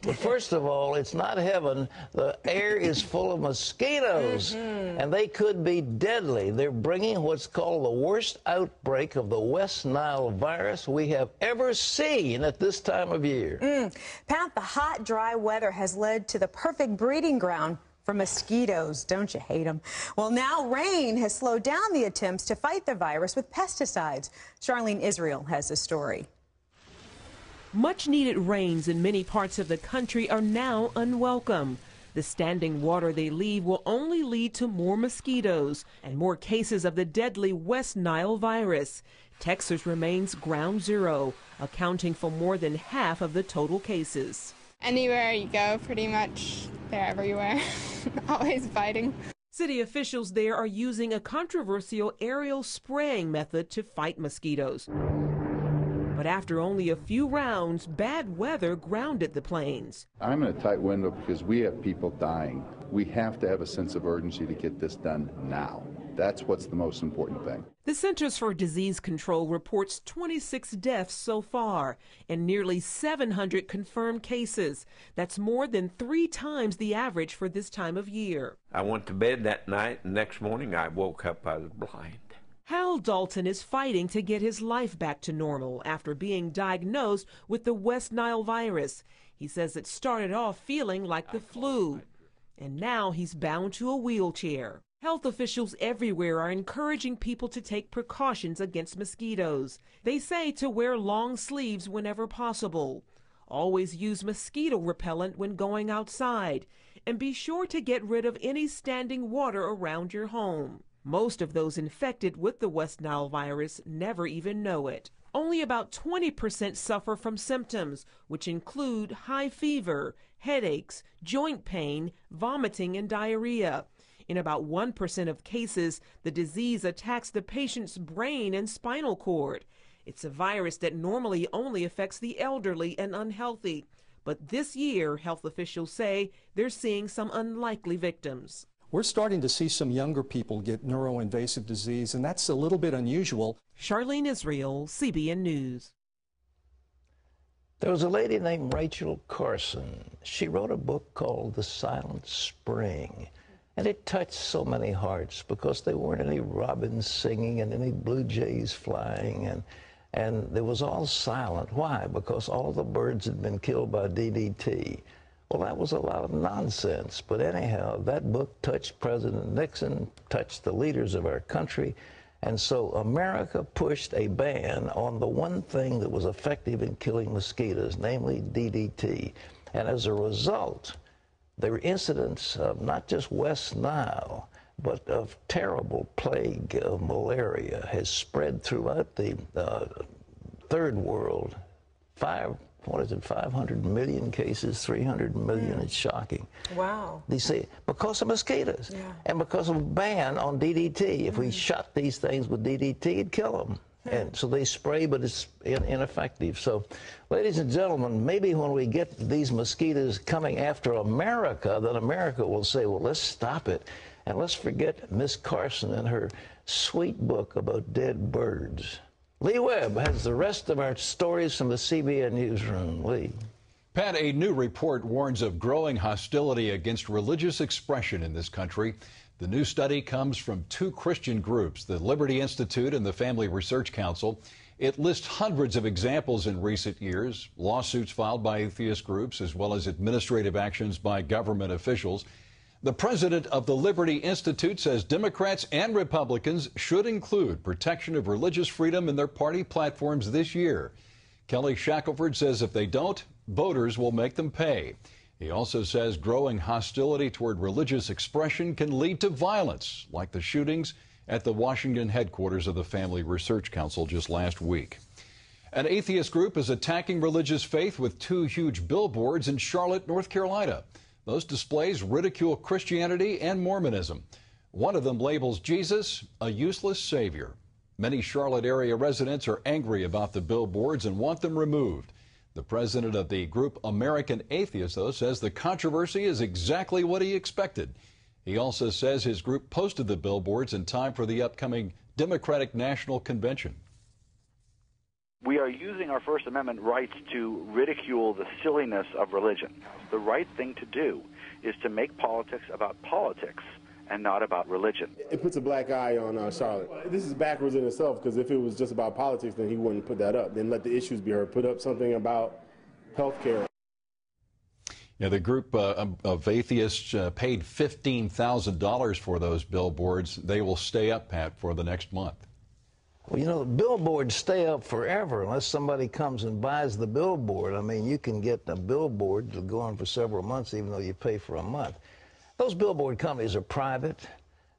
But first of all, it's not heaven. The air is full of mosquitoes, and they could be deadly. They're bringing what's called the worst outbreak of the West Nile virus we have ever seen at this time of year. Pat, the hot, dry weather has led to the perfect breeding ground for mosquitoes. Don't you hate them? Well, now rain has slowed down the attempts to fight the virus with pesticides. Charlene Israel has the story. Much-needed rains in many parts of the country are now unwelcome. The standing water they leave will only lead to more mosquitoes and more cases of the deadly West Nile virus. Texas remains ground zero, accounting for more than half of the total cases. Anywhere you go, pretty much, they're everywhere, always biting. City officials there are using a controversial aerial spraying method to fight mosquitoes. But after only a few rounds, bad weather grounded the planes. I'm in a tight window because we have people dying. We have to have a sense of urgency to get this done now. That's what's the most important thing. The Centers for Disease Control reports 26 deaths so far and nearly 700 confirmed cases. That's more than 3 times the average for this time of year. I went to bed that night, and next morning I woke up, I was blind. Hal Dalton is fighting to get his life back to normal after being diagnosed with the West Nile virus. He says it started off feeling like the flu, and now he's bound to a wheelchair. Health officials everywhere are encouraging people to take precautions against mosquitoes. They say to wear long sleeves whenever possible. Always use mosquito repellent when going outside, and be sure to get rid of any standing water around your home. Most of those infected with the West Nile virus never even know it. Only about 20% suffer from symptoms, which include high fever, headaches, joint pain, vomiting, and diarrhea. In about 1% of cases, the disease attacks the patient's brain and spinal cord. It's a virus that normally only affects the elderly and unhealthy. But this year, health officials say they're seeing some unlikely victims. We're starting to see some younger people get neuroinvasive disease, and that's a little bit unusual. Charlene Israel, CBN News. There was a lady named Rachel Carson. She wrote a book called The Silent Spring, and it touched so many hearts because there weren't any robins singing and any blue jays flying, and it was all silent. Why? Because all the birds had been killed by DDT. Well, that was a lot of nonsense. But anyhow, that book touched President Nixon, touched the leaders of our country. And so America pushed a ban on the one thing that was effective in killing mosquitoes, namely DDT. And as a result, there were incidents of not just West Nile, but of terrible plague of malaria has spread throughout the third world. 500 million cases, 300 million. It's shocking. Wow. They say because of mosquitoes and because of a ban on DDT. If we shot these things with DDT, it'd kill them. And so they spray, but it's ineffective. So, ladies and gentlemen, maybe when we get these mosquitoes coming after America, then America will say, well, let's stop it. And let's forget Miss Carson and her sweet book about dead birds. Lee Webb has the rest of our stories from the CBN Newsroom. Lee. Pat, a new report warns of growing hostility against religious expression in this country. The new study comes from 2 Christian groups, the Liberty Institute and the Family Research Council. It lists hundreds of examples in recent years, lawsuits filed by atheist groups, as well as administrative actions by government officials. The president of the Liberty Institute says Democrats and Republicans should include protection of religious freedom in their party platforms this year. Kelly Shackelford says if they don't, voters will make them pay. He also says growing hostility toward religious expression can lead to violence, like the shootings at the Washington headquarters of the Family Research Council just last week. An atheist group is attacking religious faith with 2 huge billboards in Charlotte, North Carolina. Those displays ridicule Christianity and Mormonism. One of them labels Jesus a useless savior. Many Charlotte area residents are angry about the billboards and want them removed. The president of the group American Atheists, though, says the controversy is exactly what he expected. He also says his group posted the billboards in time for the upcoming Democratic National Convention. We are using our First Amendment rights to ridicule the silliness of religion. The right thing to do is to make politics about politics and not about religion. It puts a black eye on Charlotte. This is backwards in itself, because if it was just about politics, then he wouldn't put that up. Then let the issues be heard. Put up something about health care. Yeah, the group of atheists paid $15,000 for those billboards. They will stay up, Pat, for the next month. Well, you know, the billboards stay up forever unless somebody comes and buys the billboard. I mean, you can get a billboard to go on for several months even though you pay for a month. Those billboard companies are private.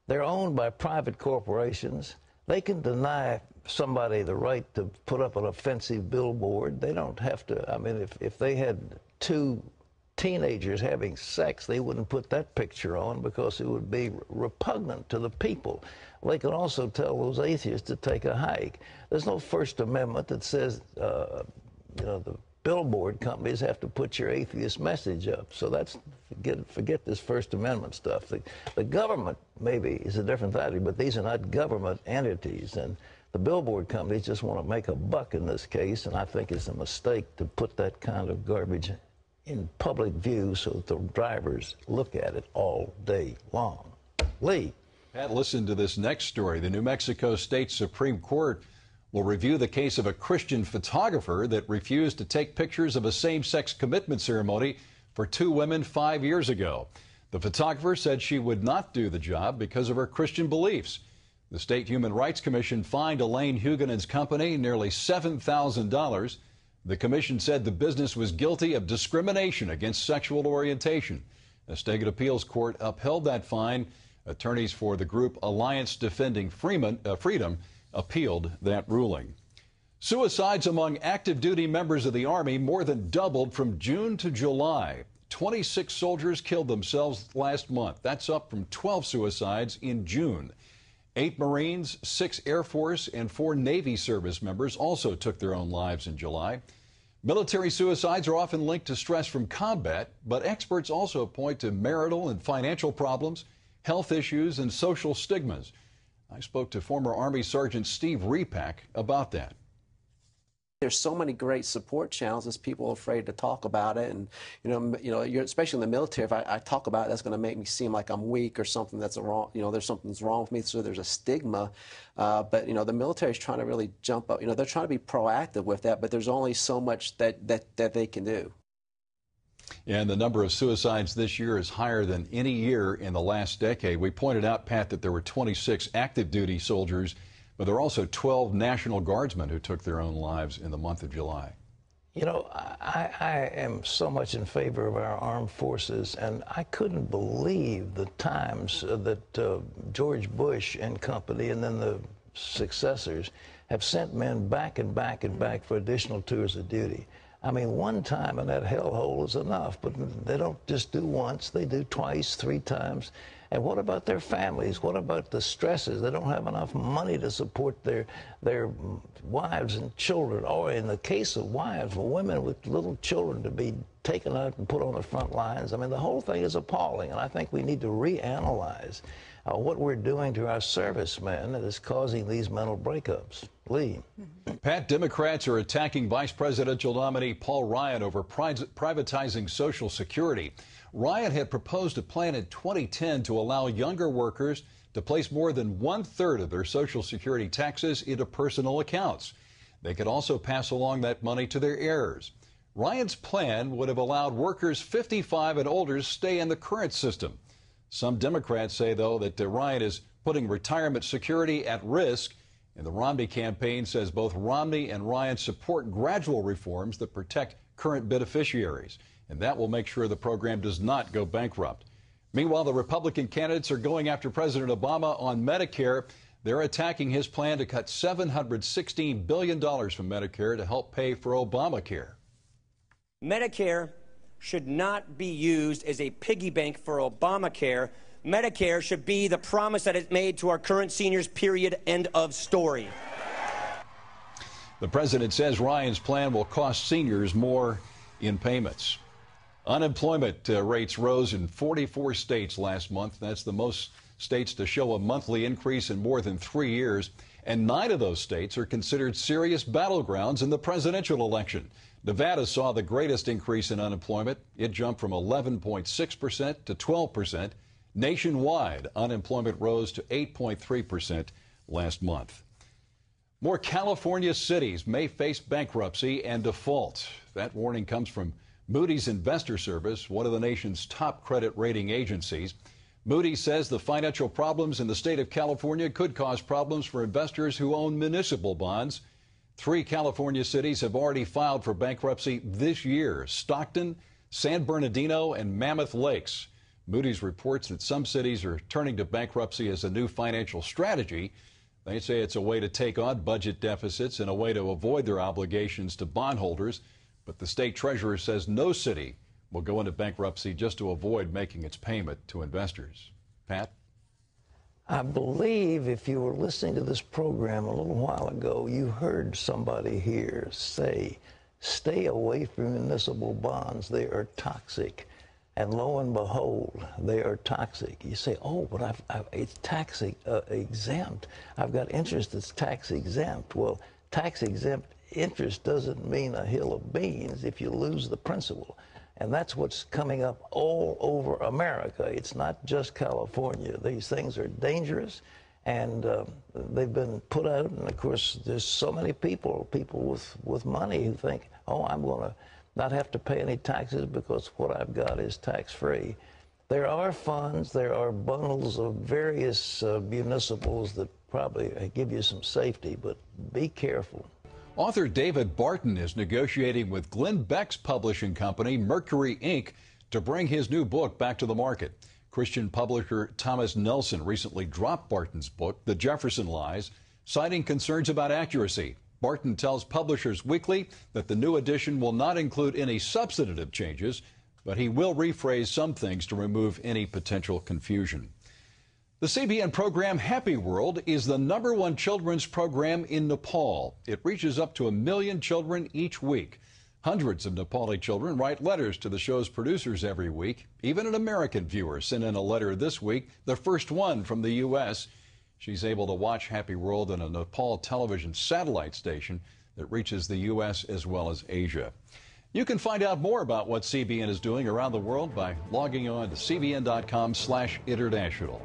They're owned by private corporations. They can deny somebody the right to put up an offensive billboard. They don't have to. I mean, if they had two teenagers having sex, they wouldn't put that picture on because it would be repugnant to the people. They can also tell those atheists to take a hike. There's no First Amendment that says, you know, the billboard companies have to put your atheist message up. So that's, forget this First Amendment stuff. The government maybe is a different thing, but these are not government entities. And the billboard companies just want to make a buck in this case, and I think it's a mistake to put that kind of garbage in public view so that the drivers look at it all day long. Lee. Pat, listen to this next story. The New Mexico State Supreme Court will review the case of a Christian photographer that refused to take pictures of a same-sex commitment ceremony for two women 5 years ago. The photographer said she would not do the job because of her Christian beliefs. The State Human Rights Commission fined Elaine Huguenin's company nearly $7,000. The commission said the business was guilty of discrimination against sexual orientation. A state appeals court upheld that fine. Attorneys for the group Alliance Defending Freedom appealed that ruling. Suicides among active duty members of the Army more than doubled from June to July. 26 soldiers killed themselves last month. That's up from 12 suicides in June. 8 Marines, 6 Air Force, and 4 Navy service members also took their own lives in July. Military suicides are often linked to stress from combat, but experts also point to marital and financial problems, health issues, and social stigmas. I spoke to former Army Sergeant Steve Repack about that. There's so many great support channels. As people are afraid to talk about it, and especially in the military, if I talk about it, that's going to make me seem like I'm weak or something that's wrong. There's something's wrong with me, so there's a stigma. But the military is trying to really jump up. They're trying to be proactive with that, but there's only so much that they can do. And the number of suicides this year is higher than any year in the last decade. We pointed out, Pat, that there were 26 active duty soldiers, but there are also 12 National Guardsmen who took their own lives in the month of July. You know, I am so much in favor of our armed forces, and I couldn't believe the times that George Bush and company and then the successors have sent men back and back and back for additional tours of duty. I mean, one time in that hellhole is enough, but they don't just do once, they do twice, 3 times. And what about their families? What about the stresses? They don't have enough money to support their wives and children. Or in the case of wives, for women with little children to be taken out and put on the front lines. I mean, the whole thing is appalling, and I think we need to reanalyze what we're doing to our servicemen that is causing these mental breakups. Lee. Pat, Democrats are attacking Vice Presidential nominee Paul Ryan over privatizing Social Security. Ryan had proposed a plan in 2010 to allow younger workers to place more than 1/3 of their Social Security taxes into personal accounts. They could also pass along that money to their heirs. Ryan's plan would have allowed workers 55 and older to stay in the current system. Some Democrats say, though, that Ryan is putting retirement security at risk. And the Romney campaign says both Romney and Ryan support gradual reforms that protect current beneficiaries. And that will make sure the program does not go bankrupt. Meanwhile, the Republican candidates are going after President Obama on Medicare. They're attacking his plan to cut $716 billion from Medicare to help pay for Obamacare. Medicare should not be used as a piggy bank for Obamacare. Medicare should be the promise that it made to our current seniors, period, end of story. The president says Ryan's plan will cost seniors more in payments. Unemployment rates rose in 44 states last month. That's the most states to show a monthly increase in more than 3 years. and 9 of those states are considered serious battlegrounds in the presidential election. Nevada saw the greatest increase in unemployment. It jumped from 11.6% to 12%. Nationwide, unemployment rose to 8.3% last month. More California cities may face bankruptcy and default. That warning comes from Moody's Investor Service, one of the nation's top credit rating agencies. Moody's says the financial problems in the state of California could cause problems for investors who own municipal bonds. 3 California cities have already filed for bankruptcy this year: Stockton, San Bernardino, and Mammoth Lakes. Moody's reports that some cities are turning to bankruptcy as a new financial strategy. They say it's a way to take on budget deficits and a way to avoid their obligations to bondholders. But the state treasurer says no city will go into bankruptcy just to avoid making its payment to investors. Pat? I believe if you were listening to this program a little while ago, you heard somebody here say, stay away from municipal bonds. They are toxic. And lo and behold, they are toxic. You say, oh, but it's tax exempt. I've got interest that's tax exempt. Well, tax exempt interest doesn't mean a hill of beans if you lose the principal. And that's what's coming up all over America. It's not just California. These things are dangerous, and they've been put out. And of course, there's so many people with money who think, oh, I'm going to not have to pay any taxes because what I've got is tax-free. There are funds, there are bundles of various municipals that probably give you some safety, but be careful. Author David Barton is negotiating with Glenn Beck's publishing company, Mercury Inc., to bring his new book back to the market. Christian publisher Thomas Nelson recently dropped Barton's book, The Jefferson Lies, citing concerns about accuracy. Barton tells Publishers Weekly that the new edition will not include any substantive changes, but he will rephrase some things to remove any potential confusion. The CBN program Happy World is the #1 children's program in Nepal. It reaches up to 1 million children each week. Hundreds of Nepali children write letters to the show's producers every week. Even an American viewer sent in a letter this week, the first one from the U.S. She's able to watch Happy World on a Nepal television satellite station that reaches the U.S. as well as Asia. You can find out more about what CBN is doing around the world by logging on to cbn.com/international.